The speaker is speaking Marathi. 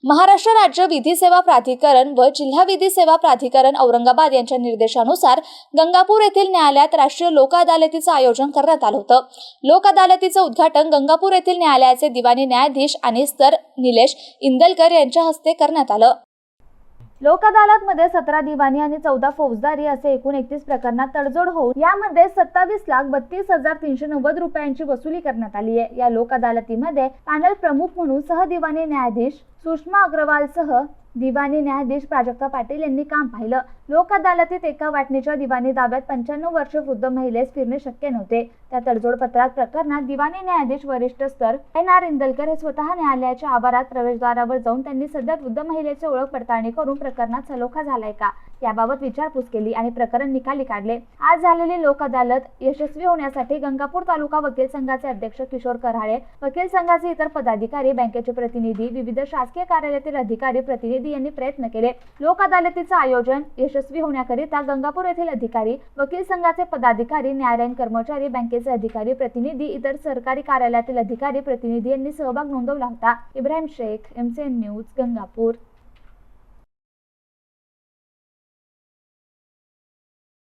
महाराष्ट्र राज्य विधी सेवा प्राधिकरण व जिल्हा विधी सेवा प्राधिकरण औरंगाबाद यांच्या निर्देशानुसार गंगापूर येथील न्यायालयात राष्ट्रीय लोक अदालतीचे आयोजन करण्यात आलं होतं। लोक अदालतीचे उद्घाटन गंगापूर येथील न्यायालयाचे दिवाणी न्यायाधीश आणि सर निलेश इंदलकर यांच्या हस्ते करण्यात आलं। लोक अदालतमध्ये 17 दिवाणी आणि 14 फौजदारी असे एकूण 31 प्रकरणात तडजोड होऊन यामध्ये 27,32,390 रुपयांची वसुली करण्यात आली आहे। या लोक अदालतीमध्ये पॅनल प्रमुख म्हणून सहदिवाणी न्यायाधीश सुषमा अग्रवालसह दिवाणी न्यायाधीश प्राजक्ता पाटील यांनी काम पाहिलं। लोक अदालतीत एका वाटणीच्या दिवाणी दाव्यात 95 वर्ष वृद्ध महिलेस फिरणे शक्य नव्हते। त्या तडजोड पत्रात प्रकरणात दिवाणी न्यायाधीश वरिष्ठ स्तर NR इंदलकर हे स्वतः न्यायालयाच्या आवारात प्रवेशद्वारावर जाऊन त्यांनी सध्या वृद्ध महिलेची ओळख पडताळणी करून प्रकरणात सलोखा झालाय का याबाबत विचारपूस केली आणि प्रकरण निकाली काढले। आज झालेली लोक अदालत यशस्वी होण्यासाठी गंगापूर तालुका वकील संघाचे अध्यक्ष किशोर कराळे, वकील संघाचे इतर पदाधिकारी, बँकेचे प्रतिनिधी, विविध शासकीय कार्यालयातील अधिकारी प्रतिनिधी यांनी प्रयत्न केले। लोक अदालतीचे आयोजन यशस्वी होण्याकरिता गंगापूर येथील अधिकारी, वकील संघाचे पदाधिकारी, न्यायालयीन कर्मचारी, बँकेचे अधिकारी प्रतिनिधी, इतर सरकारी कार्यालयातील अधिकारी प्रतिनिधी यांनी सहभाग नोंदवला होता। Ibrahim Shaikh, MCN news, Gangapur.